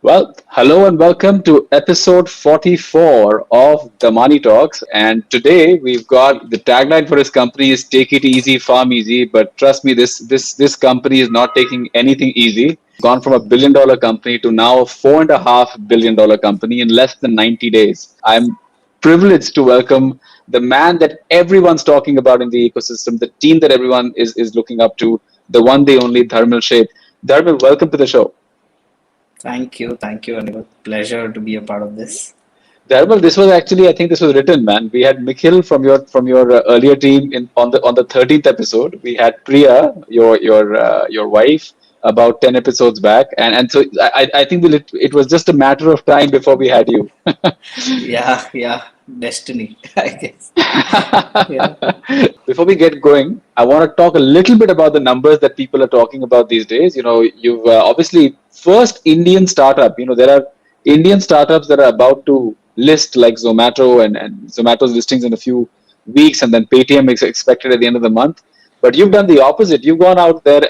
Well, hello and welcome to episode 44 of the Money Talks. And today we've got the tagline for this company is "Take it easy, farm easy." But trust me, this company is not taking anything easy. Gone from $1 billion company to now a $4.5 billion company in less than 90 days. I'm privileged to welcome the man that everyone's talking about in the ecosystem, the team that everyone is looking up to, the one, the only Dharmil Sheth. Dharmil, welcome to the show. Thank you, and it was a pleasure to be a part of this. Dharmal, this was actually, I think this was written, man. We had Nikhil from your earlier team in on the 13th episode. We had Priya, your wife, about 10 episodes back, and so I think it was just a matter of time before we had you. Yeah, destiny, I guess. Yeah. Before we get going, I want to talk a little bit about the numbers that people are talking about these days. You know, you've obviously first Indian startup. You know, there are Indian startups that are about to list like Zomato and Zomato's listings in a few weeks, and then Paytm is expected at the end of the month. But you've done the opposite. You've gone out there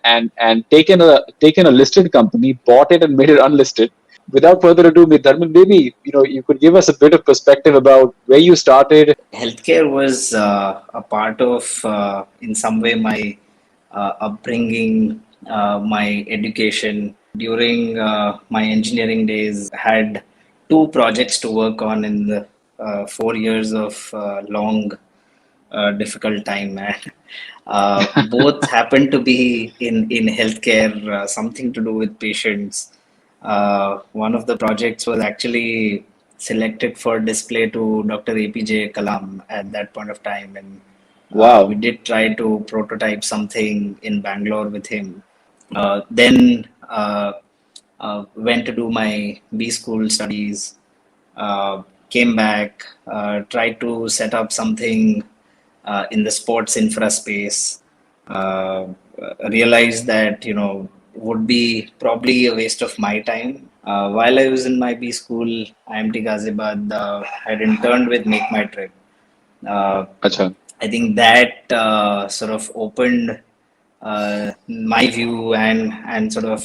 and taken a listed company, bought it, and made it unlisted. Without further ado, Dharman, maybe you could give us a bit of perspective about where you started. Healthcare was a part of, in some way, my upbringing, my education. During my engineering days, I had two projects to work on in the 4 years of long, difficult time. And both happened to be in healthcare, something to do with patients. One of the projects was actually selected for display to Dr. APJ Kalam at that point of time, and we Wow. did try to prototype something in Bangalore with him. Then went to do my B school studies, came back, tried to set up something in the sports infra space. Uh, Realized that would be probably a waste of my time. While I was in my B school, IMT Ghaziabad, had interned with Make My Trip. Uh, Acha. I think that sort of opened my view and sort of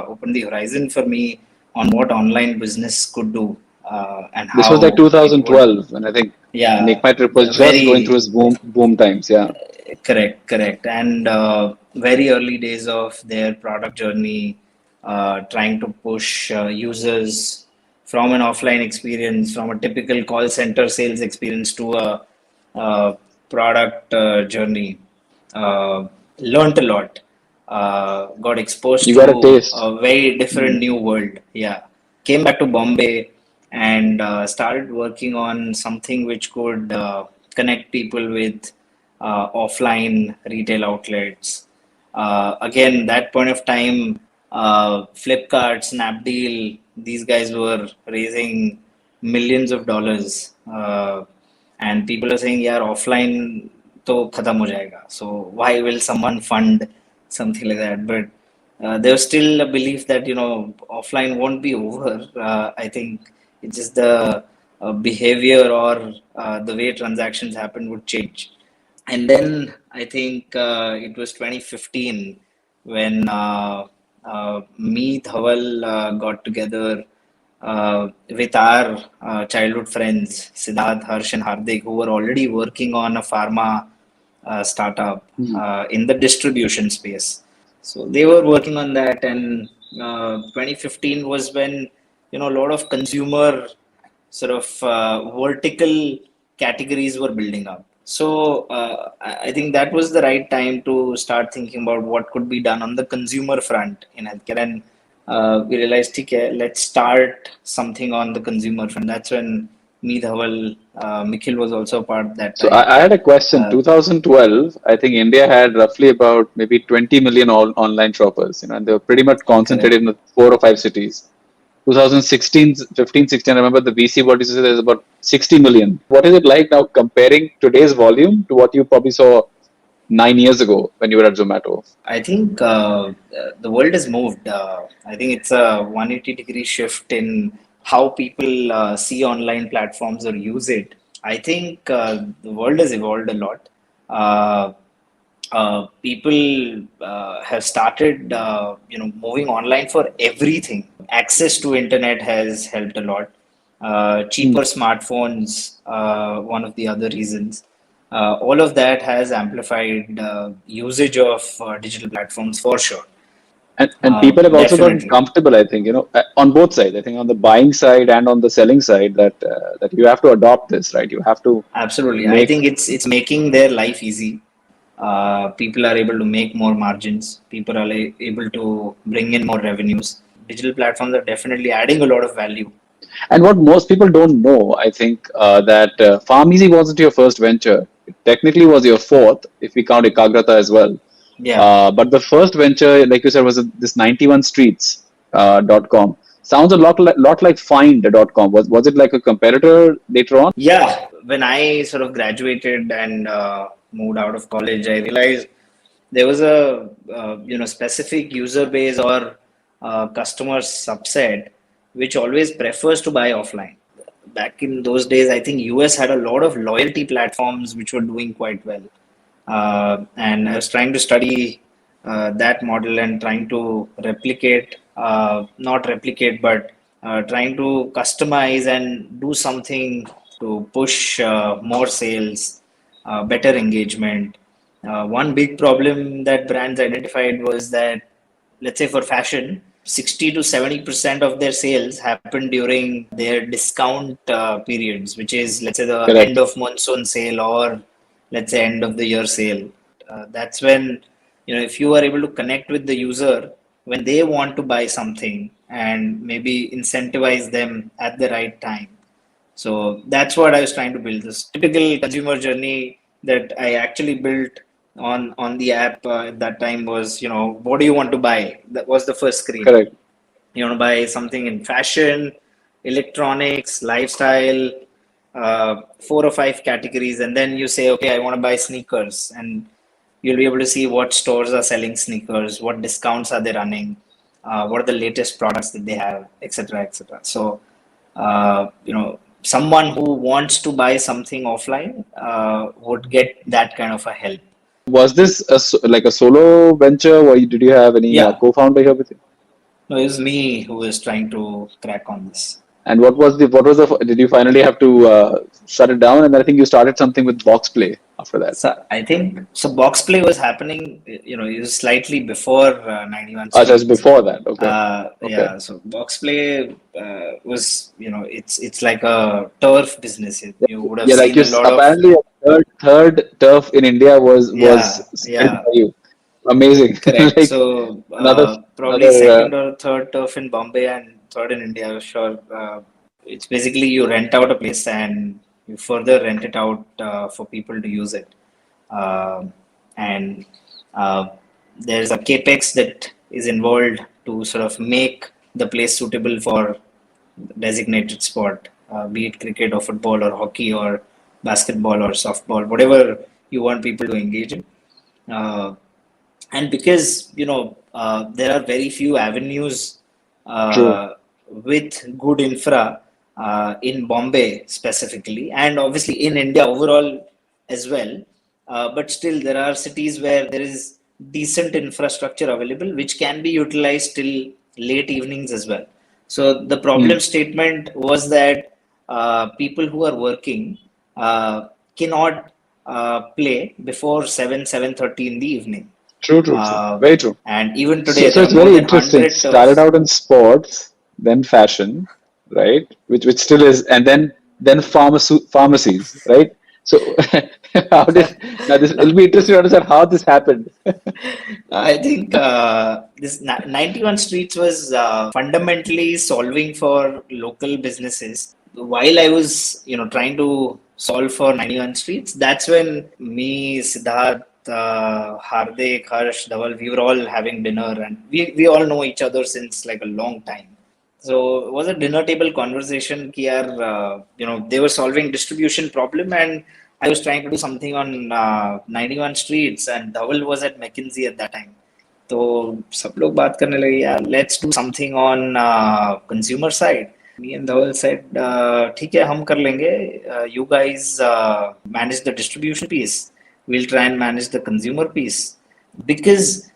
opened the horizon for me on what online business could do, and This was like how it would. 2012, and I think Make Yeah, My Trip was just going through very its boom times. Yeah. correct, and very early days of their product journey, trying to push users from an offline experience, from a typical call center sales experience to a product journey. Learned a lot. Got exposed You got a to taste. a very different Mm. new world. Yeah, came back to Bombay and started working on something which could connect people with offline retail outlets. Again, that point of time, Flipkart, Snapdeal, these guys were raising millions of dollars, and people are saying, "Yeah, offline to khatam ho jayega. So why will someone fund something like that?" But there's still a belief that offline won't be over. I think it's just the behavior or the way transactions happen would change. And then I think it was 2015 when me, Dhaval, got together with our childhood friends, Siddharth, Harsh, and Hardik, who were already working on a pharma startup Mm. in the distribution space. So they were working on that, and 2015 was when a lot of consumer sort of vertical categories were building up. So I think that was the right time to start thinking about what could be done on the consumer front in healthcare. And we realized, okay, let's start something on the consumer front. That's when me, Dhaval, Nikhil was also a part at that So time. I had a question. Uh, 2012, I think India had roughly about maybe 20 million online shoppers, and they were pretty much Correct. concentrated in 4 or 5 cities. 2016, 15, 16, I remember the VC body said there's about 60 million. What is it like now comparing today's volume to what you probably saw 9 years ago when you were at Zomato? I think the world has moved. I think it's a 180-degree shift in how people see online platforms or use it. I think the world has evolved a lot. Uh, People have started, moving online for everything. Access to internet has helped a lot. Hmm. Cheaper smartphones, one of the other reasons. All of that has amplified usage of digital platforms for sure. And people have also gotten Definitely. comfortable, I think, on both sides. I think on the buying side and on the selling side that you have to adopt this, right? You have to Absolutely. I make think it's making their life easy. People are able to make more margins. People are able to bring in more revenues. Digital platforms are definitely adding a lot of value. And what most people don't know, I think, that PharmEasy wasn't your first venture. It technically was your fourth, if we count Ekagrata as well. Yeah. But the first venture, like you said, was this 91 Streets .com. Sounds a lot like Find.com. Was it like a competitor later on? Yeah. When I sort of graduated and moved out of college, I realized there was a specific user base or customer subset which always prefers to buy offline. Back in those days, I think US had a lot of loyalty platforms which were doing quite well. And I was trying to study that model and trying to replicate, not replicate, but trying to customize and do something to push more sales, better engagement. One big problem that brands identified was that, let's say for fashion, 60 to 70% of their sales happen during their discount periods, which is, let's say, the end Correct. of monsoon sale or let's say end of the year sale. That's when, if you are able to connect with the user when they want to buy something and maybe incentivize them at the right time. So that's what I was trying to build, this typical consumer journey that I actually built on the app at that time was, what do you want to buy? That was the first screen. Correct. You want to buy something in fashion, electronics, lifestyle, four or five categories, and then you say, okay, I want to buy sneakers, and you'll be able to see what stores are selling sneakers, what discounts are they running, what are the latest products that they have, etc., etc. So, someone who wants to buy something offline would get that kind of a help. Was this like a solo venture, or did you have any Yeah, co-founder here with you? no, it was me who was trying to crack on this. And did you finally have to shut it down? And I think you started something with BoxPlay after that. So I think so. BoxPlay was happening, it was slightly before 91 Just Streets. before that. Okay. Okay. Yeah, so BoxPlay was, it's like a turf business. You would have Yeah, like seen you a lot of, apparently a third turf in India was yeah, spent yeah, by you. Amazing. correct. Like So another probably another. second or third turf in Bombay and third in India, sure. It's basically you rent out a place and you further rent it out for people to use it. And uh, there's a capex that is involved to sort of make the place suitable for designated sport, be it cricket or football or hockey or basketball or softball, whatever you want people to engage in. Uh, and because there are very few avenues True. with good infra in Bombay specifically, and obviously in India overall as well. But still, there are cities where there is decent infrastructure available, which can be utilized till late evenings as well. So the Hmm. problem statement was that people who are working cannot play before 7:30 in the evening. True. True. True. Uh, Very true. and even So today, so there are it's more very than interesting. 100 Started turfs. out in sports, then fashion, right? Which still is, and then pharmacies, right? So how did now this? It'll be interesting to understand how this happened. I think this 91 Streets was fundamentally solving for local businesses. While I was, trying to solve for 91 Streets, that's when me, Siddharth, Hardik, Harsh, Dhaval, we were all having dinner, and we all know each other since like a long time. So it was a dinner table conversation कि यार, they were solving distribution problem and I was trying to do something on 91 Streets and Dhaval was at McKinsey at that time. तो सब लोग बात करने लगे यार, let's do something on consumer side. Me and Dhaval said, ठीक है हम कर लेंगे. You guys manage the distribution piece. We'll try and manage the consumer piece because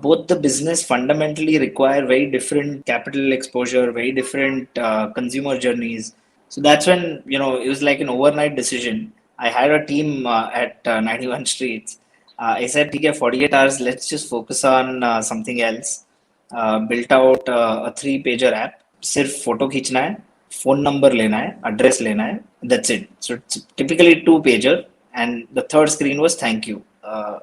both the business fundamentally require very different capital exposure, very different consumer journeys. So that's when, it was like an overnight decision. I had a team at 91 Streets. I said, okay, 48 hours, let's just focus on something else. Built out a 3-pager app. सिर्फ photo खींचना है, phone number लेना है, address लेना है, that's it. So it's typically 2-pager, and the third screen was thank you.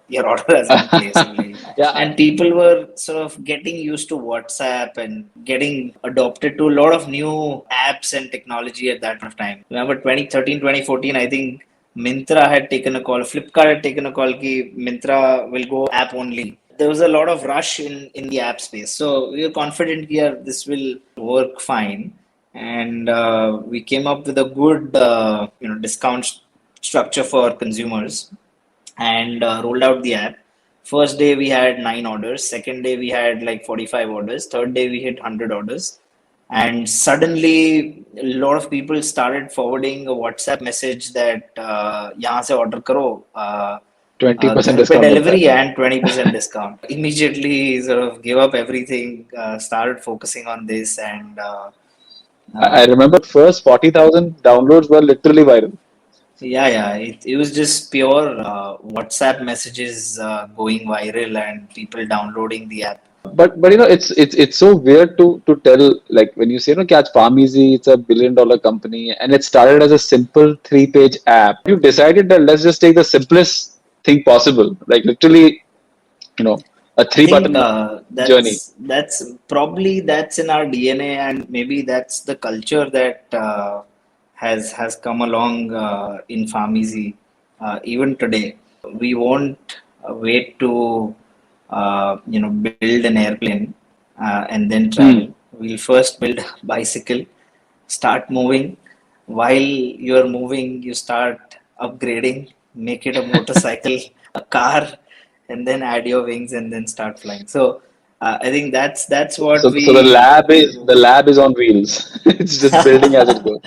Your order has been placed. Yeah, And people were sort of getting used to WhatsApp and getting adopted to a lot of new apps and technology at that point of time. Remember 2013, 2014, I think Myntra had taken a call, Flipkart had taken a call ki Myntra will go app only. There was a lot of rush in the app space. So we were confident here this will work fine. And we came up with a good discount structure for consumers and rolled out the app. First day we had 9 orders. Second day we had like 45 orders. Third day we hit 100 orders. And suddenly a lot of people started forwarding a WhatsApp message that यहाँ से order करो 20% घर पे discount मिलता delivery है. and 20% discount. Immediately sort of gave up everything, started focusing on this and I remember first 40,000 downloads were literally viral. yeah. It was just pure WhatsApp messages going viral and people downloading the app. But it's so weird to tell, like when you say catch PharmEasy, it's $1 billion company and it started as a simple 3-page app. You decided that let's just take the simplest thing possible, like literally a I three think button journey. that's in our DNA, and maybe that's the culture that has come along in PharmEasy even today. We won't wait to build an airplane and then Hmm. travel. We'll first build a bicycle, start moving. While you're moving, you start upgrading, make it a motorcycle, a car, and then add your wings and then start flying. So I think that's what So the we. lab is on wheels. It's just building as it goes.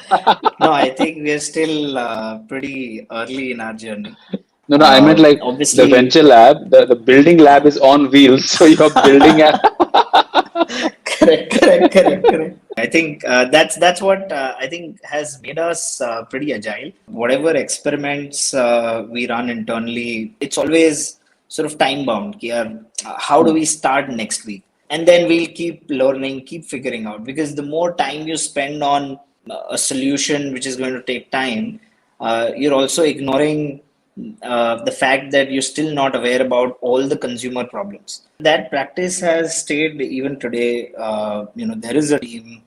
No, I think we're still pretty early in our journey. No, I meant like the Obviously, venture lab, the building lab is on wheels. So you're building a correct. I think that's what I think has made us pretty agile. Whatever experiments we run internally, it's always sort of time bound. How do we start next week? And then we'll keep learning, keep figuring out. Because the more time you spend on a solution which is going to take time, you're also ignoring the fact that you're still not aware about all the consumer problems. That practice has stayed even today. There is a team,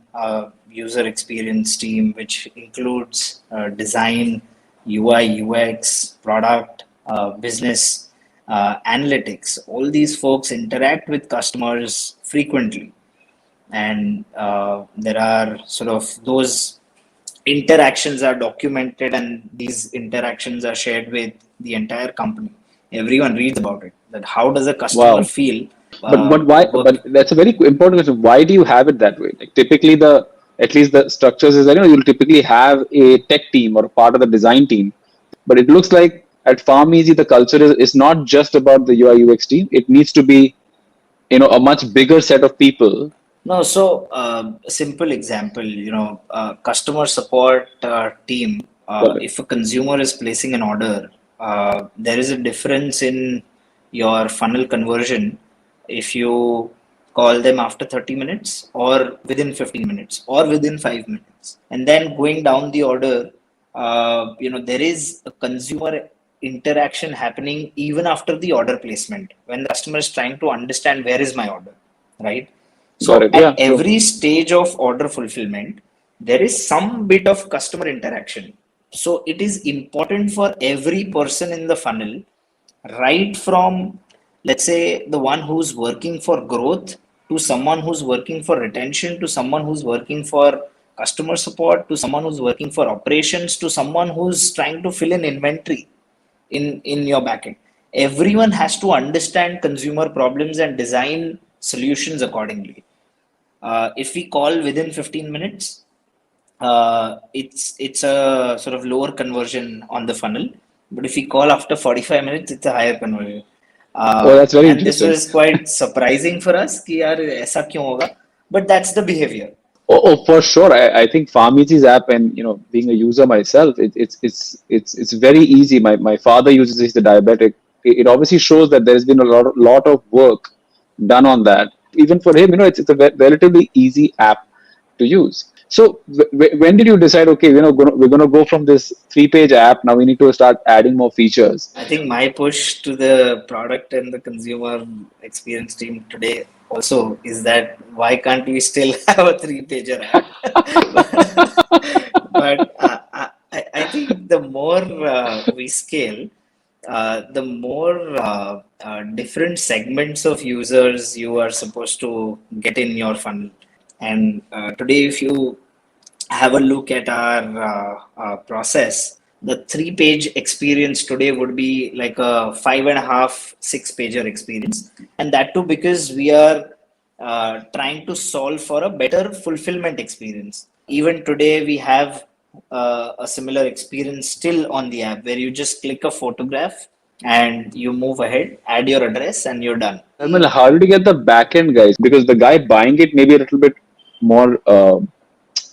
user experience team, which includes design, UI, UX, product, business, analytics. All these folks interact with customers frequently, and there are sort of those interactions are documented, and these interactions are shared with the entire company. Everyone reads about it, that how does a customer wow. feel But why? work. But that's a very important question. Why do you have it that way? Like typically, the at least the structures is that you'll typically have a tech team or part of the design team. But it looks like at PharmEasy, the culture is not just about the UI UX team. It needs to be a much bigger set of people. No, so a simple example, customer support team, Got it. if a consumer is placing an order, there is a difference in your funnel conversion if you call them after 30 minutes or within 15 minutes or within 5 minutes. And then going down the order, there is a consumer interaction happening even after the order placement when the customer is trying to understand where is my order, right? Got So it. at Yeah. True. every stage of order fulfillment, there is some bit of customer interaction. So it is important for every person in the funnel, right from, let's say, the one who's working for growth to someone who's working for retention to someone who's working for customer support to someone who's working for operations to someone who's trying to fill in inventory in your backend. Everyone has to understand consumer problems and design solutions accordingly. If we call within 15 minutes, it's a sort of lower conversion on the funnel. But if we call after 45 minutes, it's a higher conversion. Oh, that's very And this interesting. was quite surprising for us कि यार ऐसा क्यों होगा? But that's the behavior. Oh, for sure. I think PharmEasy's app, and being a user myself, it's very easy. My father uses it, he's the diabetic. It obviously shows that there's been a lot of work done on that. Even for him, it's a relatively easy app to use. So when did you decide? Okay, we're gonna go from this 3-page app. Now we need to start adding more features. I think my push to the product and the consumer experience team today also is that why can't we still have a three-pager app? But I think the more we scale, the more different segments of users you are supposed to get in your funnel. And today, if you have a look at our process, the three-page experience today would be like a 5.5, 6-pager experience. And that too because we are trying to solve for a better fulfillment experience. Even today, we have a similar experience still on the app where you just click a photograph and you move ahead, add your address, and you're done. I mean, how did you get the back end guys? Because the guy buying it may be a little bit more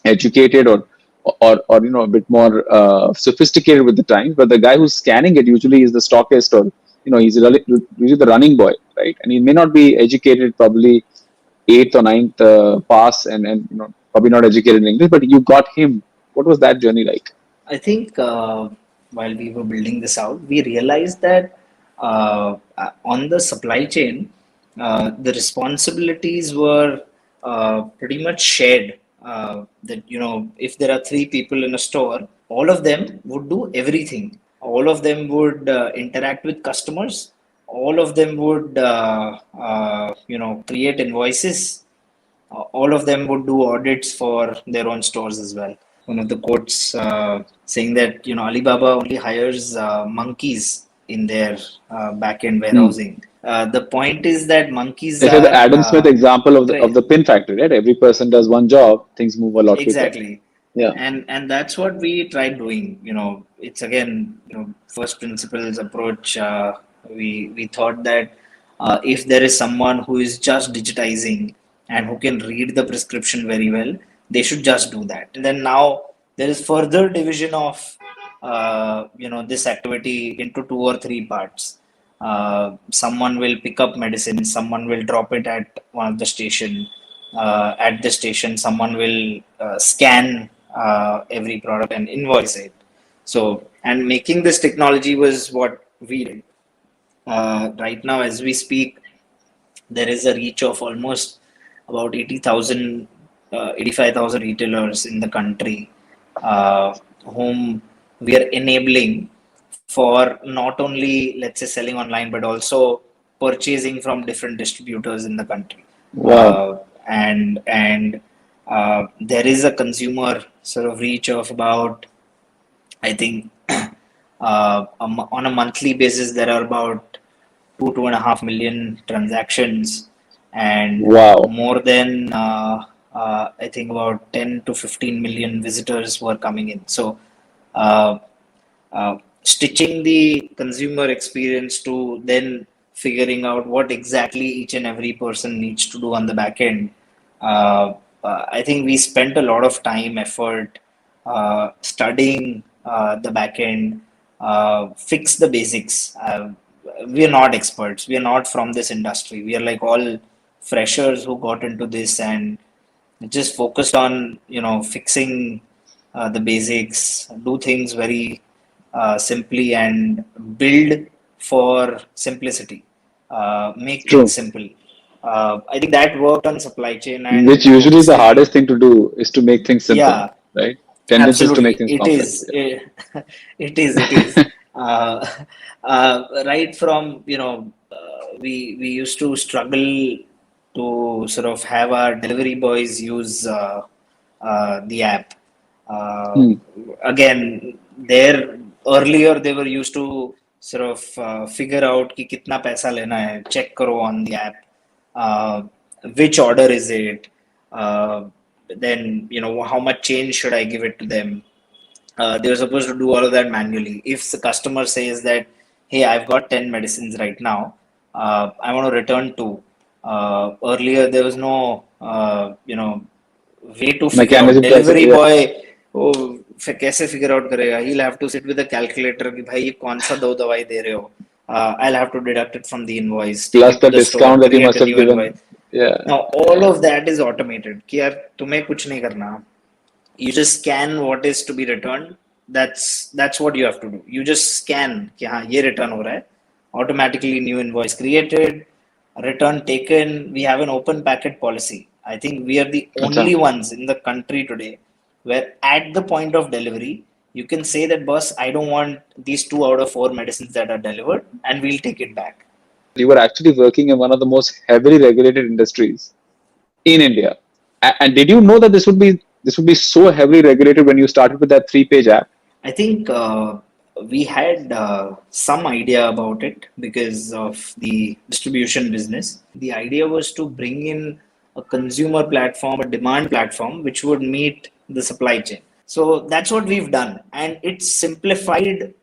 educated, or a bit more sophisticated with the times, but the guy who's scanning it usually is the stockist, or he's usually the running boy, right? And he may not be educated, probably eighth or ninth pass, and probably not educated in English, but you got him. What was that journey like? I think while we were building this out, we realized that on the supply chain, the responsibilities were pretty much shared. That if there are three people in a store, all of them would do everything. All of them would interact with customers. All of them would, create invoices. All of them would do audits for their own stores as well. One of the quotes saying that Alibaba only hires monkeys in their back-end Hmm. warehousing. The point is that monkeys They said the are Adam Smith example of the tra- of the pin factory, right? Every person does one job, things move a lot quicker. exactly, Yeah. and that's what we tried doing. It's again first principles approach. We thought that if there is someone who is just digitizing and who can read the prescription very well, they should just do that. And then now there is further division of this activity into two or three parts. Someone will pick up medicine, someone will drop it at one of the station. At the station, someone will scan every product and invoice it. So, and making this technology was what we did. Right now, as we speak, there is a reach of almost about 80,000, 85,000 retailers in the country, whom we are enabling for not only, let's say, selling online, but also purchasing from different distributors in the country. Wow. Uh, and there is a consumer sort of reach of about, I think, on a monthly basis, there are about 2.5 million transactions, and Wow. more than I think about 10 to 15 million visitors were coming in. So, uh, stitching the consumer experience to then figuring out what exactly each and every person needs to do on the back end. I think we spent a lot of time, effort, studying the back end, fix the basics. We are not experts. We are not from this industry. We are like all freshers who got into this and just focused on fixing the basics, do things very simply, and build for simplicity. Make things True. simple. I think that worked on supply chain, and Which usually is the hardest obviously, thing to do, is to make things simple, yeah, right? Tendency is to make absolutely, things it complex. is. It is. Uh, right from we used to struggle to sort of have our delivery boys use the app. Uh, Hmm. Again, there earlier they were used to sort of figure out कि कितना पैसा लेना है, check करो on the app, uh, which order is it, uh, then how much change should I give it to them. They're supposed to do all of that manually. If the customer says that, hey, I've got 10 medicines right now, I want to return to. Earlier, there was no, way to figure out. Mechanism to Delivery yeah. boy, वो कैसे figure out करेगा? He'll have to sit with a calculator कि भाई ये कौन सा दो दवाई दे रहे हो? I'll have to deduct it from the invoice, take Plus it to the the store, discount that you create must a have new given. invoice. Yeah. Now all of that is automated. कि यार तुम्हें कुछ नहीं करना. You just scan what is to be returned. That's what you have to do. You just scan कि हाँ ये return हो रहा है. Automatically new invoice created, return taken. We have an open packet policy. I think we are the अच्छा. only ones in the country today where at the point of delivery you can say that boss, I don't want these 2 out of 4 medicines that are delivered, and we'll take it back. You were actually working in one of the most heavily regulated industries in India. And did you know that this would be so heavily regulated when you started with that 3-page app? I think we had some idea about it because of the distribution business. The idea was to bring in a consumer platform, a demand platform, which would meet the supply chain. So that's what we've done. And it's simplified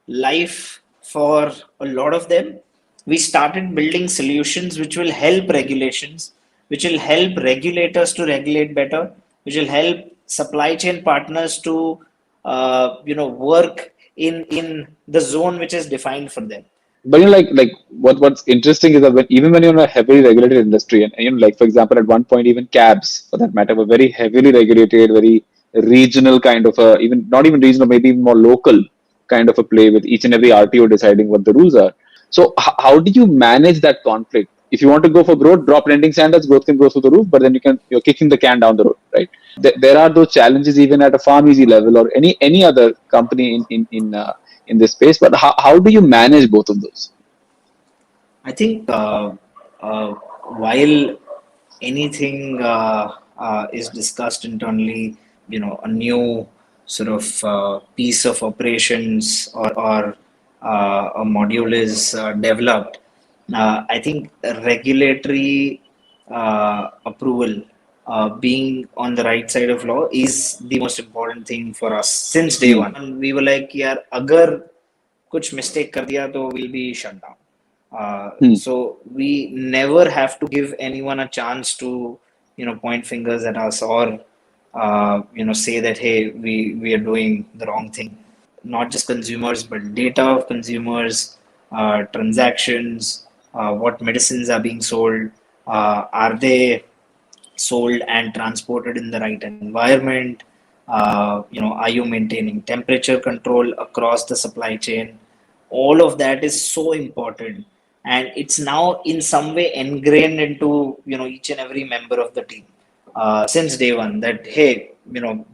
life for a lot of them. We started building solutions which will help regulations, which will help regulators to regulate better, which will help supply chain partners to work in the zone which is defined for them. But what's interesting is that even when you're in a heavily regulated industry, and like for example, at one point even cabs for that matter were very heavily regulated, very regional kind of a, even not even regional, maybe even more local kind of a play with each and every RTO deciding what the rules are. So how do you manage that conflict? If you want to go for growth, drop lending standards, growth can go through the roof, but then you're kicking the can down the road, right? There are those challenges even at a PharmEasy level or any other company in this space. But how do you manage both of those? I think while anything is discussed internally, a new sort of piece of operations or a module is developed, I think regulatory approval, being on the right side of law, is the most important thing for us since day Hmm. one. And we were like, यार अगर कुछ mistake कर दिया तो we'll be shut down. Hmm. So we never have to give anyone a chance to, point fingers at us or, say that, hey, we are doing the wrong thing. Not just consumers, but data of consumers, transactions, what medicines are being sold, are they sold and transported in the right environment? Are you maintaining temperature control across the supply chain? All of that is so important, and it's now in some way ingrained into each and every member of the team since day one. That hey,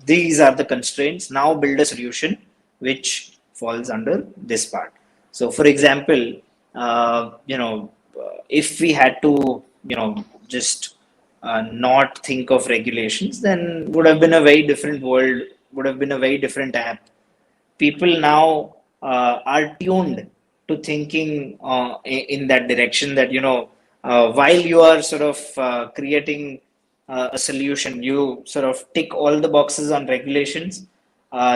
these are the constraints. Now build a solution which falls under this part. So, for example, if we had to, just not think of regulations, then would have been a very different world, would have been a very different app. People now are tuned to thinking in that direction that, while you are sort of creating a solution, you sort of tick all the boxes on regulations,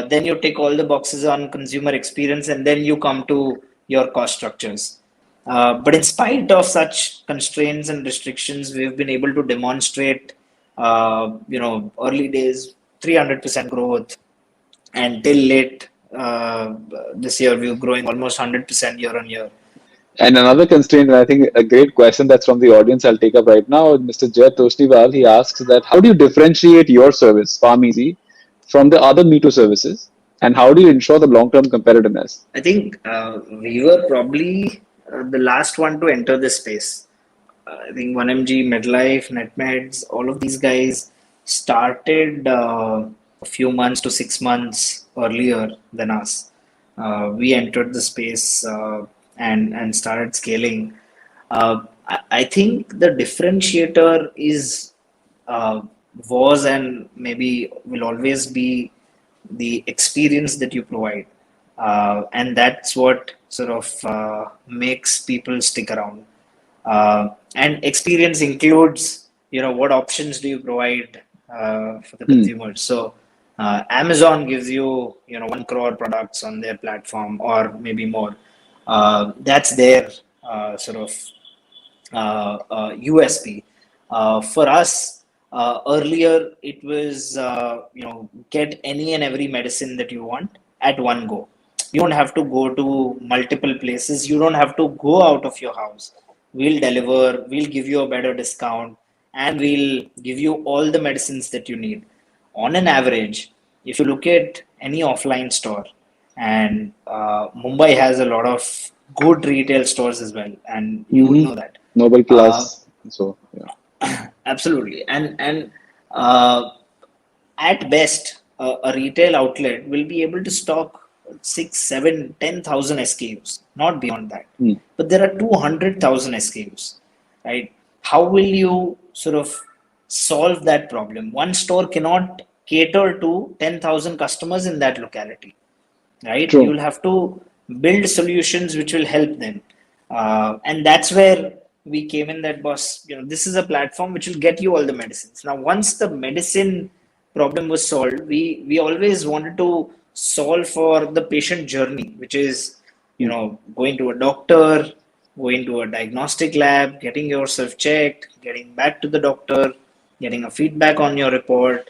then you tick all the boxes on consumer experience, and then you come to your cost structures. But in spite of such constraints and restrictions, we've been able to demonstrate, early days 300% growth, and till late this year we're growing almost 100% year on year. And another constraint, and I think a great question that's from the audience I'll take up right now, Mr. Jay Toshniwal, he asks that how do you differentiate your service, PharmEasy, from the other Me Too services, and how do you ensure the long-term competitiveness? I think we were probably the last one to enter this space. I think 1MG, MedLife, NetMeds, all of these guys started a few months to 6 months earlier than us. We entered the space and started scaling. I think the differentiator is uh, was and maybe will always be the experience that you provide, and that's what sort of makes people stick around. And experience includes, what options do you provide for the Hmm. consumers. So Amazon gives you, 1 crore products on their platform or maybe more. That's there. sort of USP. For us, earlier it was get any and every medicine that you want at one go. You don't have to go to multiple places. You don't have to go out of your house. We'll deliver. We'll give you a better discount, and we'll give you all the medicines that you need. On an average, if you look at any offline store, and Mumbai has a lot of good retail stores as well, and you would Mm-hmm. know that. Nobel Uh, Plus. So yeah. Absolutely, and uh, at best, a retail outlet will be able to stock 6, 7, 10,000 SKUs, not beyond that. Hmm. But there are 200,000 SKUs, right? How will you sort of solve that problem? One store cannot cater to 10,000 customers in that locality, right? True. You'll have to build solutions which will help them, and that's where we came in. That boss, this is a platform which will get you all the medicines. Now, once the medicine problem was solved, we always wanted to solve for the patient journey, which is Hmm. going to a doctor, going to a diagnostic lab, getting yourself checked, getting back to the doctor, getting a feedback on your report,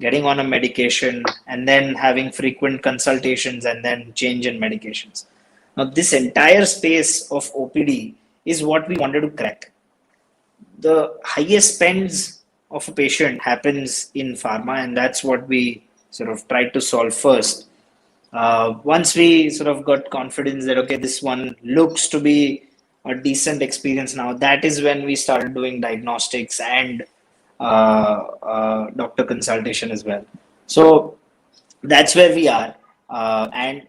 getting on a medication, and then having frequent consultations and then change in medications. Now, this entire space of OPD is what we wanted to crack. The highest spends of a patient happens in pharma, and that's what we sort of tried to solve first. Once we sort of got confidence that, okay, this one looks to be a decent experience now, that is when we started doing diagnostics and doctor consultation as well. So that's where we are. And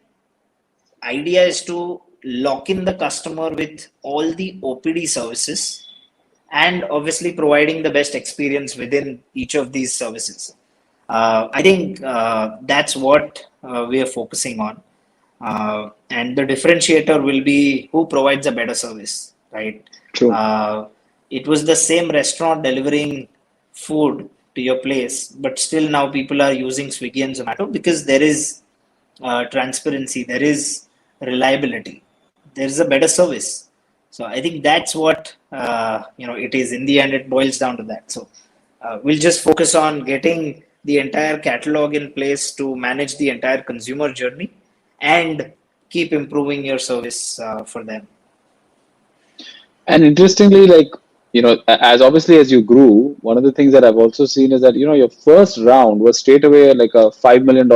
idea is to lock in the customer with all the OPD services and obviously providing the best experience within each of these services. I think that's what we are focusing on. And the differentiator will be who provides a better service, right? True. Uh, it was the same restaurant delivering food to your place, but still now people are using Swiggy and Zomato because there is transparency, there is reliability, there is a better service. So I think that's what it is. In the end, it boils down to that. So we'll just focus on getting the entire catalog in place to manage the entire consumer journey and keep improving your service for them. And interestingly, like, as obviously as you grew, one of the things that I've also seen is that, your first round was straight away like a $5 million.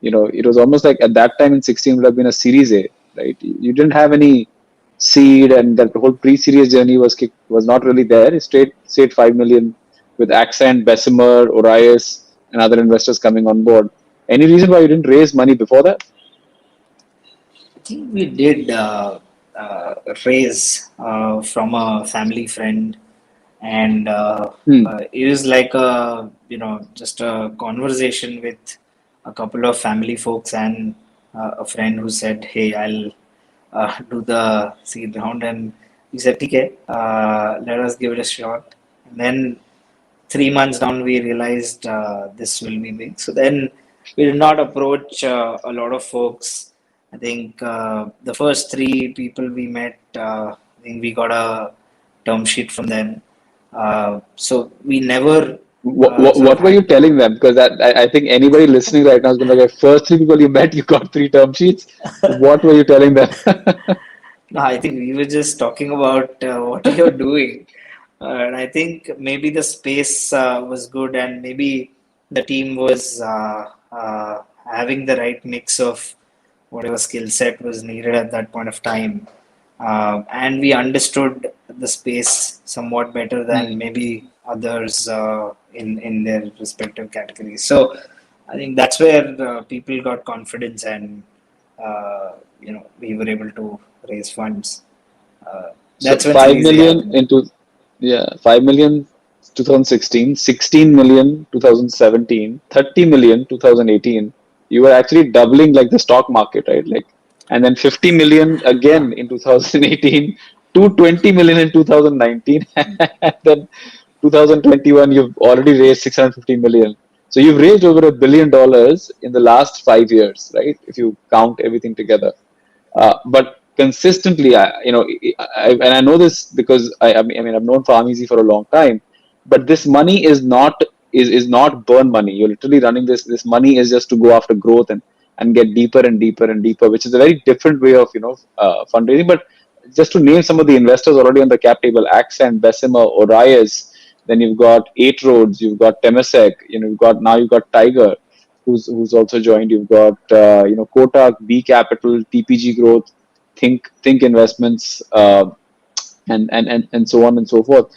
It was almost like at that time in 16 would have been a Series A, right? You didn't have any seed, and that whole pre-series journey was not really there. It's straight 5 million with Accent, Bessemer, Orias, and other investors coming on board. Any reason why you didn't raise money before that? I think we did raise from a family friend, and Hmm. it was like a just a conversation with a couple of family folks and a friend who said, "Hey, I'll do the seed round," and we said, "Okay, let us give it a shot." And then 3 months down, we realized this will be big. So then we did not approach a lot of folks. I think the first three people we met, I think we got a term sheet from them. So we never What, sort of what were you had telling to. them? Because I think anybody listening right now is going to be like, first three people you met, you got three term sheets. What were you telling them? No, I think we were just talking about what you're doing. And I think maybe the space was good, and maybe the team was having the right mix of whatever skill set was needed at that point of time. And we understood the space somewhat better than Hmm. maybe others in their respective categories. So I think that's where people got confidence, and we were able to raise funds. Uh, So that's when 5 Series A million happened. into, yeah, 5 million 2016, 16 million 2017, 30 million 2018. You were actually doubling like the stock market, right? Like, and then 50 million Yeah. again in 2018, 220 million in 2019, and then 2021 you've already raised 650 million. So you've raised over $1 billion in the last 5 years, right? If you count everything together. But consistently, and I know this because I mean, I've known PharmEasy for a long time, but this money is not burn money. You're literally running this money is just to go after growth and get deeper and deeper and deeper, which is a very different way of fundraising. But just to name some of the investors already on the cap table: Accent, Bessemer, Orias. Then you've got Eight Roads, you've got Temasek, you've got Tiger, who's also joined. You've got Kotak, B Capital, TPG Growth, Think Investments, and so on and so forth.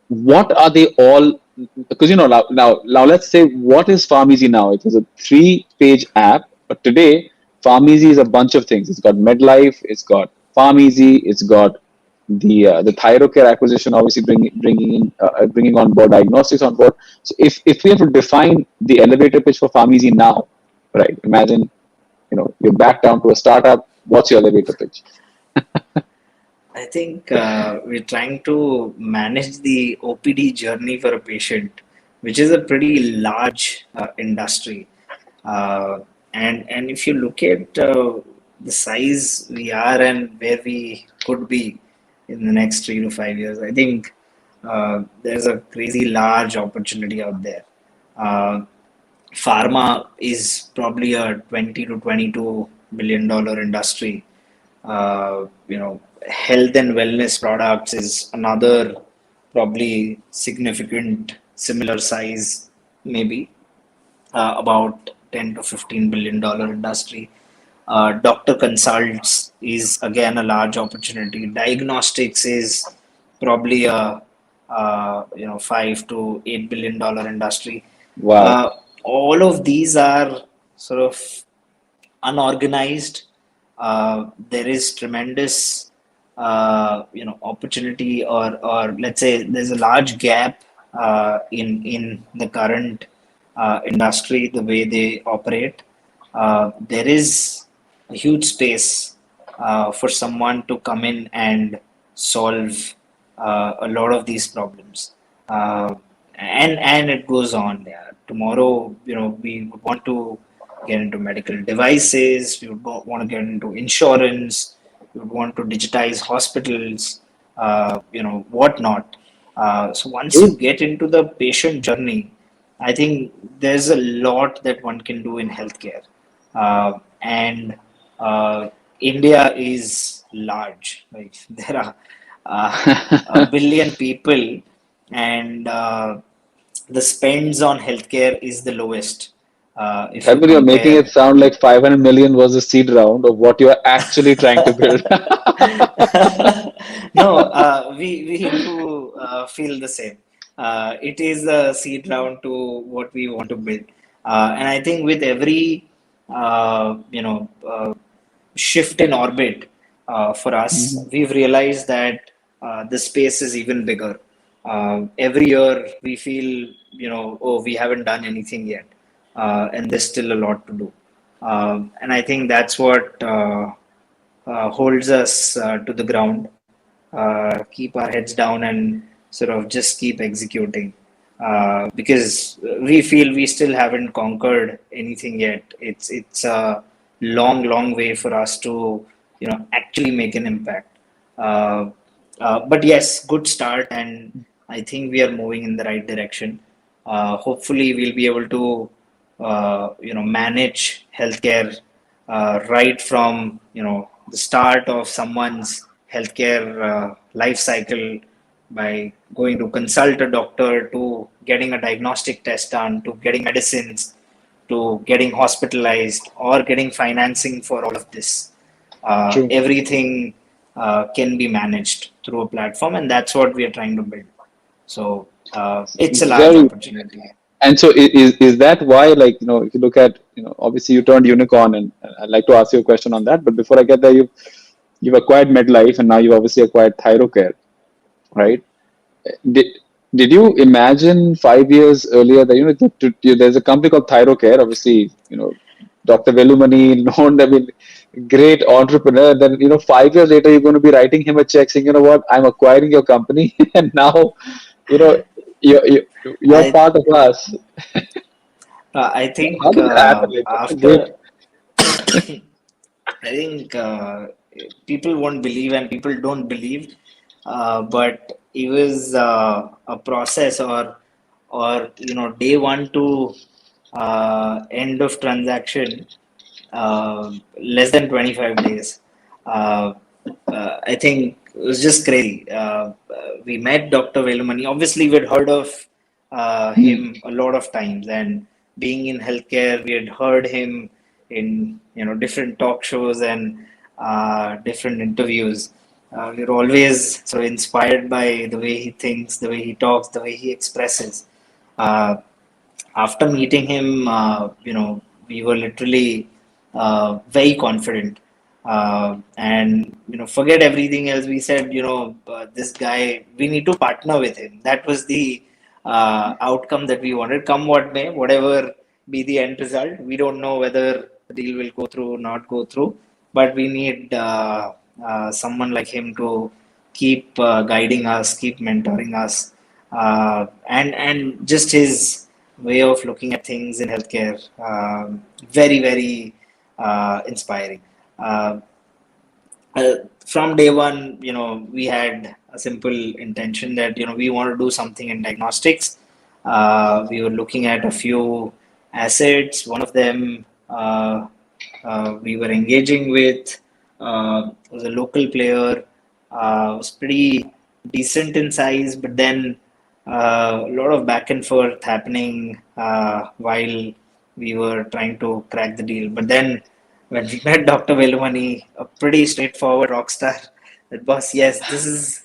What are they all? Because now let's say, what is PharmEasy now? It was a 3-page app, but today PharmEasy is a bunch of things. It's got MedLife, it's got PharmEasy, it's got the Thyrocare acquisition, obviously bringing on board diagnostics on board. So if we have to define the elevator pitch for PharmEasy now, right? Imagine you're back down to a startup. What's your elevator pitch? I think we're trying to manage the OPD journey for a patient, which is a pretty large industry. And if you look at the size we are and where we could be in the next 3 to 5 years, I think there's a crazy large opportunity out there. Pharma is probably a 20 to 22 billion dollar industry. Health and wellness products is another probably significant similar size, maybe about 10 to 15 billion dollar industry. Doctor consults is again a large opportunity. Diagnostics is probably a 5 to 8 billion dollar industry. Wow. All of these are sort of unorganized. There is tremendous opportunity, or let's say there's a large gap in the current industry, the way they operate. There is a huge space for someone to come in and solve a lot of these problems. And it goes on. Yeah. Tomorrow, we would want to get into medical devices, we would want to get into insurance, we would want to digitize hospitals, whatnot. So once you get into the patient journey, I think there's a lot that one can do in healthcare. And India is large. Like there are a billion people, and the spends on healthcare is the lowest. If you Dharmil, you're making it compare, sound like 500 million was a seed round of what you are actually trying to build. no, we do feel the same. It is a seed round to what we want to build, and I think with every shift in orbit for us, we've realized that the space is even bigger. Every year we feel, oh, we haven't done anything yet, and there's still a lot to do. And I think that's what holds us to the ground, keep our heads down, and sort of just keep executing. Because we feel we still haven't conquered anything yet. It's a long way for us to actually make an impact. But yes, good start, and I think we are moving in the right direction. Hopefully, we'll be able to manage healthcare right from the start of someone's healthcare life cycle, by going to consult a doctor, to getting a diagnostic test done, to getting medicines, to getting hospitalized, or getting financing for all of this. True. Everything can be managed through a platform, and that's what we are trying to build. So it's a large Very. opportunity. And so is that why, like, if you look at, obviously you turned unicorn, and I'd like to ask you a question on that. But before I get there, you've acquired MedLife, and now you've obviously acquired Thyrocare, right? Did did you imagine 5 years earlier that there's a company called Thyrocare, obviously, Dr. Velumani, known, I mean, great entrepreneur. Then 5 years later, you're going to be writing him a check saying, you know what, I'm acquiring your company, and now, you know, you're I part of us. I How think did that happen? Like, what a great. after I think people won't believe and people don't believe, but it was a process, or day one to end of transaction, less than 25 days. Uh, I think it was just crazy. We met Dr. Velumani. Obviously, we'd heard of Hmm. him a lot of times, and being in healthcare, we had heard him in different talk shows and different interviews. We were always so inspired by the way he thinks, the way he talks, the way he expresses. Uh, After meeting him, we were literally very confident. And forget everything else. We said, this guy, we need to partner with him. That was the outcome that we wanted. Come what may, whatever be the end result, we don't know whether the deal will go through or not go through. But we need someone like him to keep guiding us, keep mentoring us, and just his way of looking at things in healthcare, very, very inspiring. Uh, from day one, we had a simple intention that, we want to do something in diagnostics. We were looking at a few assets. One of them we were engaging with was a local player, was pretty decent in size, but then a lot of back and forth happening while we were trying to crack the deal. But then when we met Dr. Velumani, a pretty straightforward rock star, that boss, yes, this is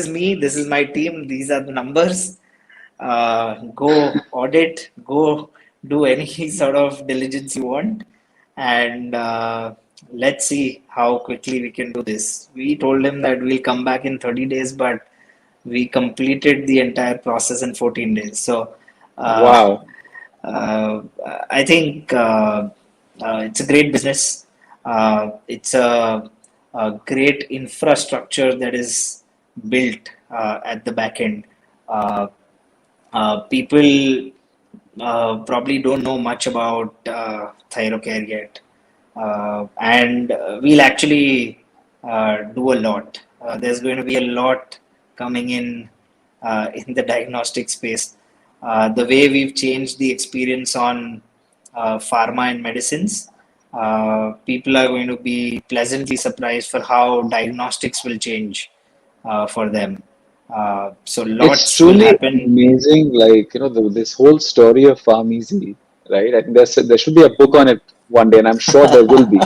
me, this is my team, these are the numbers. Go audit, go do any sort of diligence you want, and let's see how quickly we can do this. We told him that we'll come back in 30 days, but we completed the entire process in 14 days. So uh, Wow. uh, I think it's a great business. It's a great infrastructure that is built at the back end. Uh, People probably don't know much about Thyrocare yet, and we'll actually do a lot. There's going to be a lot coming in the diagnostic space. The way we've changed the experience on pharma and medicines, people are going to be pleasantly surprised for how diagnostics will change for them. So It's lots will truly happen. amazing, like, this whole story of PharmEasy, right? I think there should be a book on it one day, and I'm sure there will be.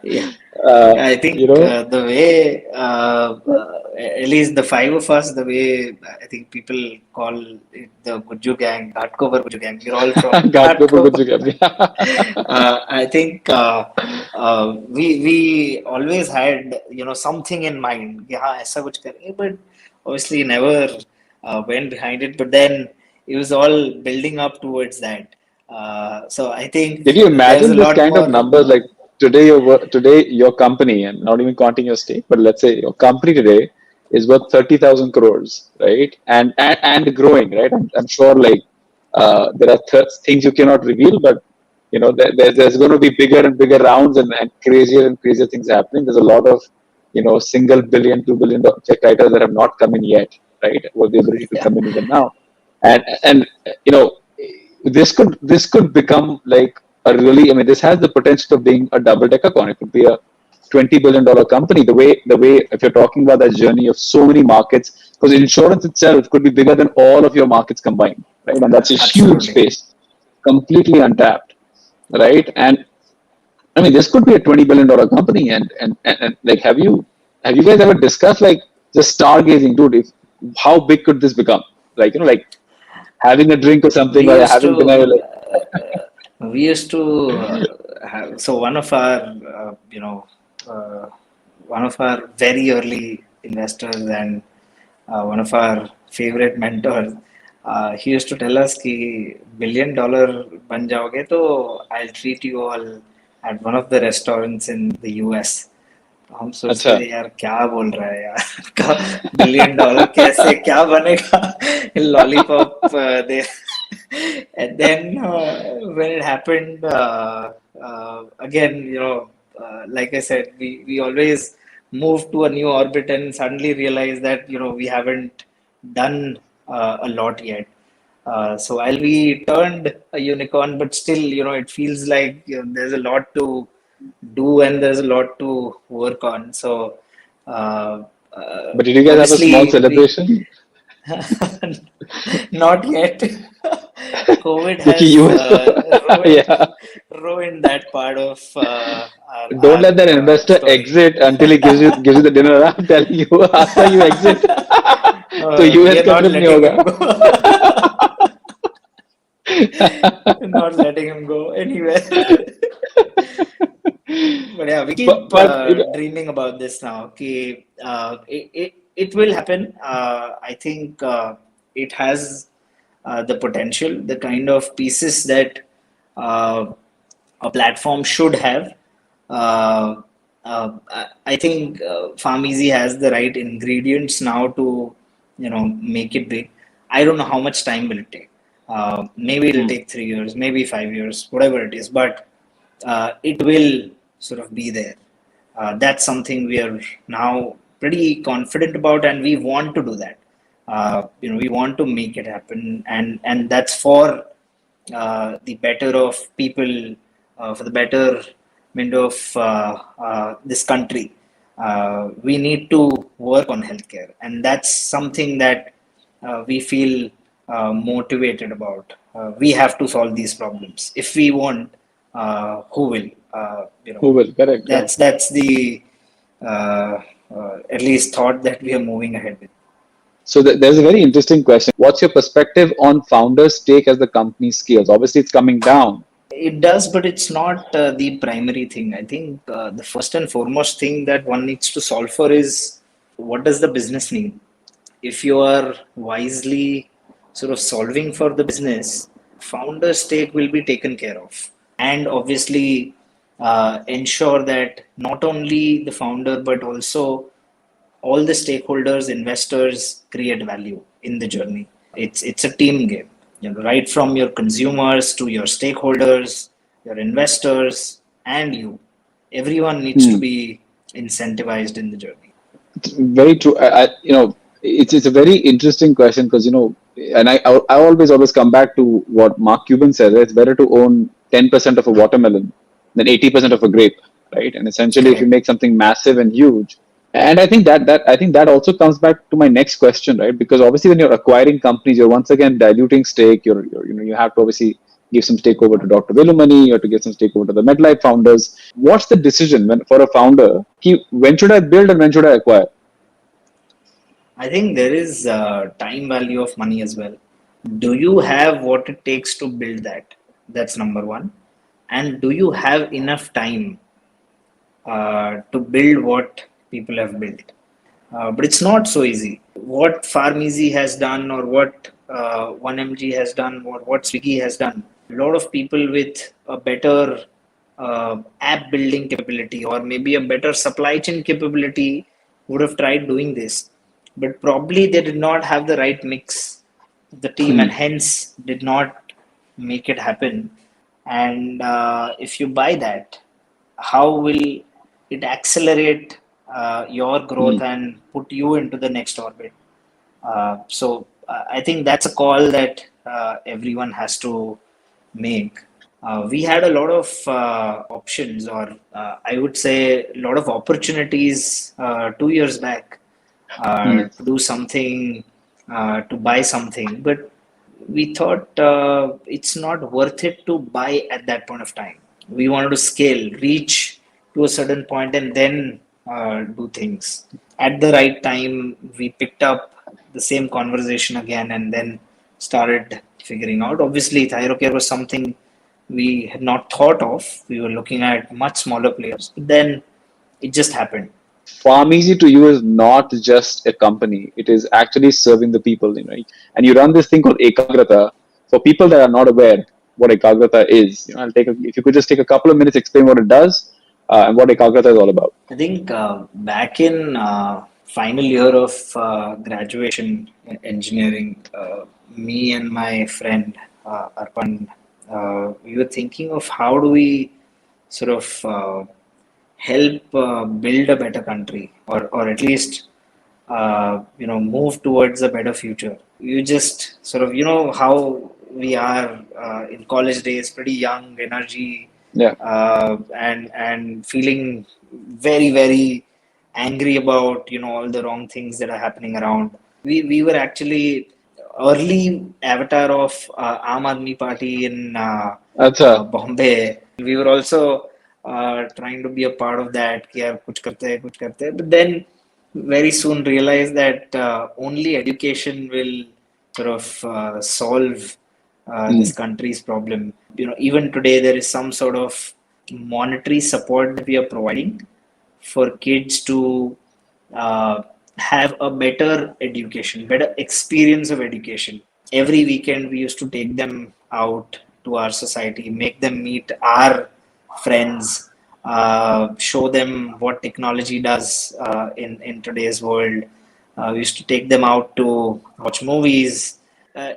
Yeah. Uh, I you think know, the way, at least the five of us, the way I think people call it the Gujju gang, Ghatkover Gujju gang, we're all from Ghatkopar Ghatkover. Gujju. I think we always had something in mind. Yeah, ऐसा कुछ करेंगे, but obviously never went behind it. But then it was all building up towards that. So I Can think you there's imagine a this lot kind of more. numbers? Like today your company, and not even counting your stake, but let's say your company today is worth 30,000 crores, right? And growing, right? I'm sure, like, there are things you cannot reveal, but there's going to be bigger and bigger rounds, and crazier and crazier things happening. There's a lot of single billion, $2 billion check writers that have not come in yet, right? Or the ability to Yeah. come in even now, and you know this could become like a really, I mean, this has the potential of being a double decacorn. It could be a $20 billion company. The way if you're talking about that journey of so many markets, because insurance itself could be bigger than all of your markets combined, right? And that's a huge Absolutely. space, completely untapped, right? And I mean, this could be a $20 billion company. And like, have you guys ever discussed, like, just stargazing, dude? How big could this become? Like, like having a drink or something, We or used having dinner, to like, have, so one of our one of our very early investors and one of our favorite mentors, he used to tell us कि $1 billion बन जाओगे तो I'll treat you all at one of the restaurants in the US. तो हम सोचते अच्छा. थे यार क्या बोल रहा है यार का $1 billion कैसे क्या बनेगा lollipop they. And then when it happened again, like I said, we always move to a new orbit and suddenly realize that, we haven't done a lot yet. So while we turned a unicorn, but still, it feels like, there's a lot to do and there's a lot to work on. So uh, But did you guys have a small obviously we celebration? not yet. COVID Because has you ruined yeah. ruined that part of Don't let that our investor story. exit until he gives you the dinner. I'm telling you, after you exit, तो We US are का not trip नहीं letting होगा. him go. Not letting him go anywhere. But yeah, we keep But dreaming about this now. Okay, it will happen. I think it has the potential, the kind of pieces that uh, a platform should have. Uh, I think PharmEasy has the right ingredients now to, make it big. I don't know how much time will it take. Maybe it'll hmm, take 3 years, maybe 5 years, whatever it is. But it will sort of be there. That's something we are now pretty confident about, and we want to do that. We want to make it happen, and that's for the better of people, for the betterment of this country. We need to work on healthcare, and that's something that we feel motivated about. We have to solve these problems. If we won't, who will? who will? Correct, correct. That's the at least thought that we are moving ahead with. So there's a very interesting question. What's your perspective on founders' stake as the company scales? Obviously, it's coming down. It does, but it's not the primary thing. I think the first and foremost thing that one needs to solve for is, what does the business need? If you are wisely sort of solving for the business, founder stake will be taken care of. And obviously, ensure that not only the founder, but also all the stakeholders, investors create value in the journey. It's a team game, right from your consumers to your stakeholders, your investors, and you. Everyone needs to Hmm. be incentivized in the journey. Very true. It's a very interesting question because and I always come back to what Mark Cuban says. Right? It's better to own 10% of a watermelon than 80% of a grape, right? And essentially, if you Correct. make something massive and huge, and I think that also comes back to my next question, right? Because obviously, when you're acquiring companies, you're once again diluting stake. You have to obviously give some stake over to Dr. Velumani, you have to give some stake over to the MedLife founders. What's the decision for a founder? When should I build and when should I acquire? I think there is time value of money as well. Do you have what it takes to build that? That's number one. And do you have enough time to build what people have built? But it's not so easy. What PharmEasy has done, or what 1MG has done, or what Swiggy has done, a lot of people with a better app building capability, or maybe a better supply chain capability, would have tried doing this. But probably they did not have the right mix of the team, and Hmm. hence did not make it happen. And if you buy that, how will it accelerate your growth Hmm. and put you into the next orbit? So I think that's a call that everyone has to make. We had a lot of options, or I would say a lot of opportunities 2 years back Hmm. to do something, to buy something, but we thought it's not worth it to buy at that point of time. We wanted to scale, reach to a certain point, and then do things. At the right time, we picked up the same conversation again and then started figuring out. Obviously, Thyrocare was something we had not thought of. We were looking at much smaller players, but then it just happened. PharmEasy to you is not just a company; it is actually serving the people. And you run this thing called Ekagrata. For people that are not aware what Ekagrata is, if you could just take a couple of minutes, explain what it does and what Ekagrata is all about. I think back in final year of graduation in engineering, me and my friend Arpan, we were thinking of how do we sort of help build a better country, or at least move towards a better future. You just sort of, how we are in college days, pretty young, energy, Yeah. and feeling very, very angry about, all the wrong things that are happening around. We were actually early avatar of Aam Aadmi Party in Acha. Bombay. We were also trying to be a part of that. कि यार कुछ करते हैं, कुछ करते हैं. But then very soon realized that only education will sort of solve this Mm. country's problem. Even today there is some sort of monetary support that we are providing for kids to uh, have a better education, better experience of education. Every weekend we used to take them out to our society, make them meet our friends, show them what technology does in today's world. We used to take them out to watch movies.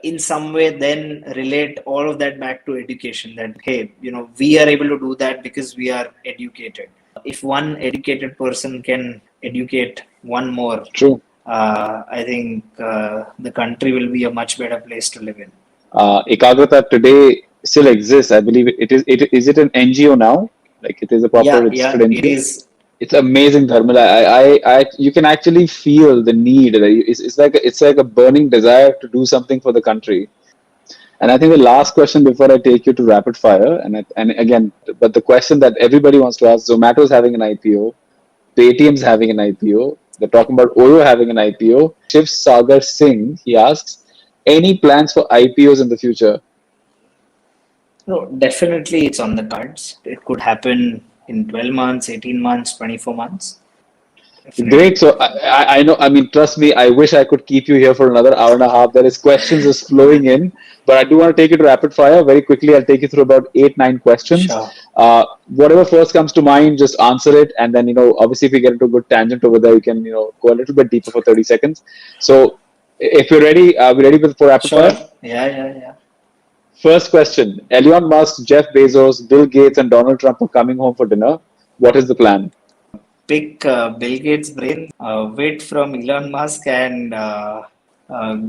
In some way, then relate all of that back to education. That hey, we are able to do that because we are educated. If one educated person can educate one more, True. I think the country will be a much better place to live in. Ekagrata today still exists. I believe is it an NGO now? Like it is a proper Yeah, registered yeah, it NGO. is. It's amazing, Dharmil. You can actually feel the need. Like, it's like a burning desire to do something for the country. And I think the last question before I take you to rapid fire, and again, but the question that everybody wants to ask: Zomato's having an IPO, Paytm's having an IPO. They're talking about Oyo having an IPO. Shiv Sagar Singh, he asks, any plans for IPOs in the future? No, definitely it's on the cards. It could happen in 12 months, 18 months, 24 months. Great. Definitely. So I know. I mean, trust me. I wish I could keep you here for another hour and a half. There is questions just flowing in, but I do want to take it to rapid fire very quickly. I'll take you through about 8, 9 questions. Sure. Whatever first comes to mind, just answer it, and then obviously, if we get into a good tangent over there, you can go a little bit deeper for 30 seconds. So, if you're ready, are we ready for rapid Sure. fire? Yeah, yeah, yeah. First question: Elon Musk, Jeff Bezos, Bill Gates, and Donald Trump are coming home for dinner. What is the plan? Pick Bill Gates' brain, wait from Elon Musk, and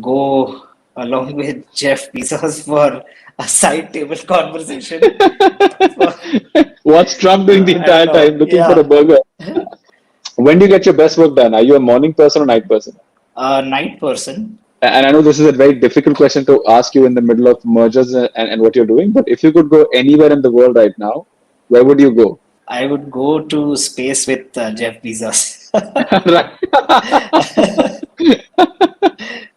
go along with Jeff Bezos for a side table conversation. For, What's Trump doing the I don't entire know. time? Looking for a Yeah. burger. When do you get your best work done? Are you a morning person or night person? Night person. And I know this is a very difficult question to ask you in the middle of mergers and what you're doing, but if you could go anywhere in the world right now, where would you go? I would go to space with Jeff Bezos. Right.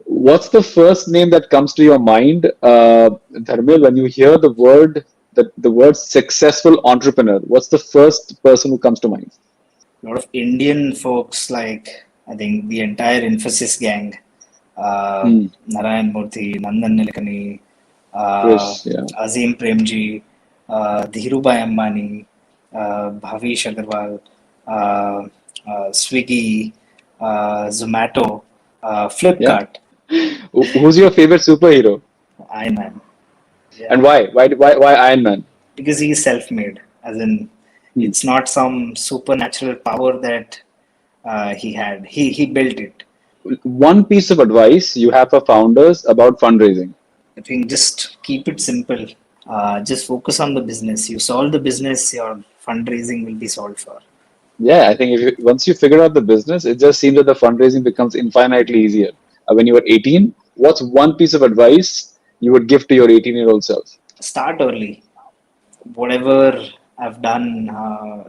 What's the first name that comes to your mind, Dharmil, when you hear the word successful entrepreneur? What's the first person who comes to mind? A lot of Indian folks, like I think the entire Infosys gang, Hmm. Narayan Murthy, Nandan Nilekani, Chris, yeah. Azim Premji, Dhirubhai Ambani, Bhavish Agarwal, Swiggy, Zomato, Yeah. Flipkart, Who's your favorite superhero? Iron Man. And Yeah, why? Why Iron Man? because he's self-made, as in Hmm. it's not some supernatural power that he had. He built it. One piece of advice you have for founders about fundraising. I think just keep it simple. Just focus on the business. You solve the business, your fundraising will be solved for. Yeah, I think once you figure out the business, it just seems that the fundraising becomes infinitely easier. When you were 18, what's one piece of advice you would give to your 18-year-old self? Start early. Whatever I've done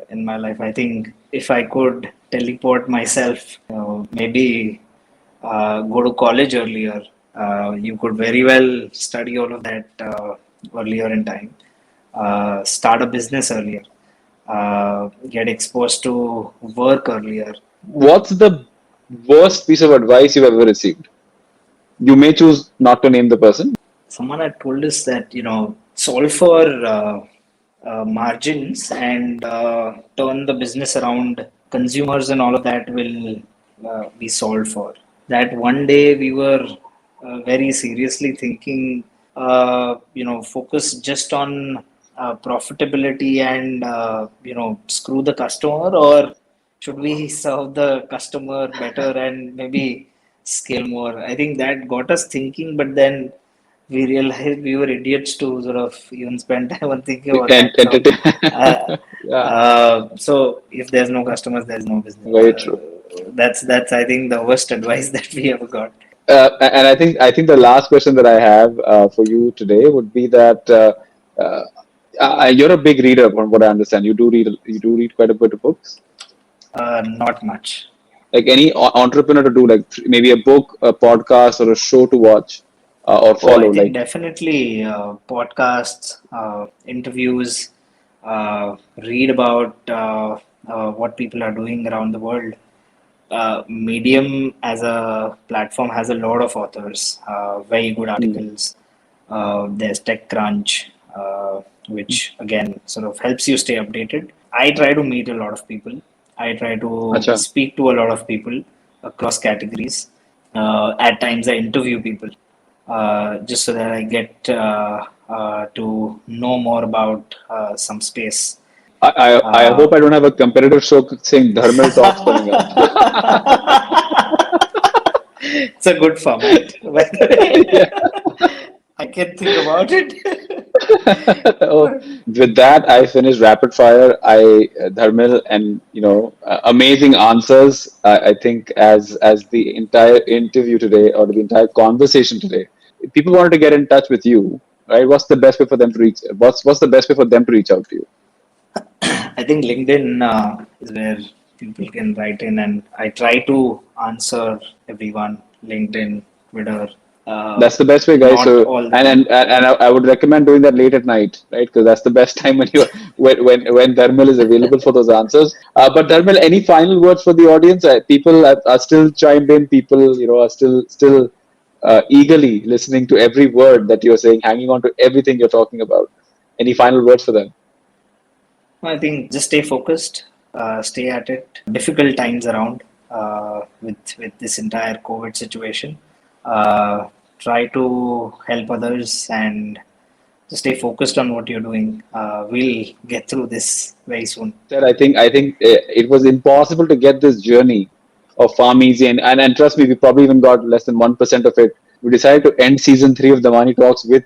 in my life, I think if I could teleport myself, maybe go to college earlier. You could very well study all of that earlier in time. Start a business earlier. Get exposed to work earlier. What's the worst piece of advice you've ever received? You may choose not to name the person. Someone had told us that solve for margins and turn the business around. Consumers and all of that will be solved for. That one day we were very seriously thinking, focus just on profitability and screw the customer, or should we serve the customer better and maybe scale more? I think that got us thinking, but then we realized we were idiots to sort of even spend time on thinking about And that. So, entertain. uh, Yeah, so if there's no customers, there's no business. very true. That's I think the worst advice that we ever got. And I think the last question that I have for you today would be that uh, you're a big reader, from what I understand. You do read quite a bit of books. Not much. Like any entrepreneur to do, like maybe a book, a podcast, or a show to watch or Oh, I follow. think Like, definitely podcasts, interviews, read about what people are doing around the world. Medium as a platform has a lot of authors, very good hmm, articles. There's TechCrunch, which again sort of helps you stay updated. I try to meet a lot of people. I try to acha. speak to a lot of people across categories. At times, I interview people just so that I get to know more about some space. I Uh, hope I don't have a competitive show saying Dharmil Talks coming up. it's a good format, by the Yeah. way. I can think about it. Oh, with that, I finished rapid fire. Dharmil, and amazing answers. I think as the entire interview today, or the entire conversation today, if people wanted to get in touch with you, right? What's the best way for them to reach? What's the best way for them to reach out to you? I think LinkedIn is where people can write in, and I try to answer everyone. LinkedIn, Twitter, That's the best way, guys. not So, all the and time. and and I would recommend doing that late at night, right? Because that's the best time when Dharmil is available for those answers. But Dharmil, any final words for the audience? People are still chimed in. People, are still eagerly listening to every word that you're saying, hanging on to everything you're talking about. Any final words for them? I think just stay focused, stay at it. Difficult times around with this entire COVID situation. Try to help others and just stay focused on what you're doing. We'll get through this very soon. Said, I think it was impossible to get this journey of PharmEasy, and trust me, we probably even got less than 1% of it. We decided to end season 3 of the Money Talks with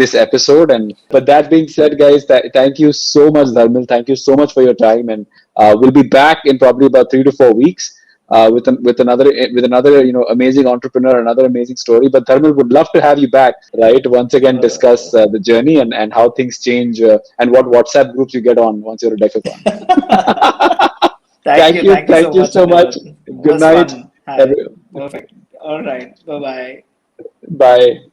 this episode. And but that being said, guys, thank you so much, Dharmil. Thank you so much for your time, and we'll be back in probably about 3 to 4 weeks. With another amazing entrepreneur, another amazing story. But Dharmil, would love to have you back, right? Once again, discuss the journey and how things change, and what WhatsApp groups you get on once you're a decathon. Thank you Thank so you much, so much. Anirudh. It Good was night. fun. Hi. Every- Perfect. All right. Bye bye. Bye.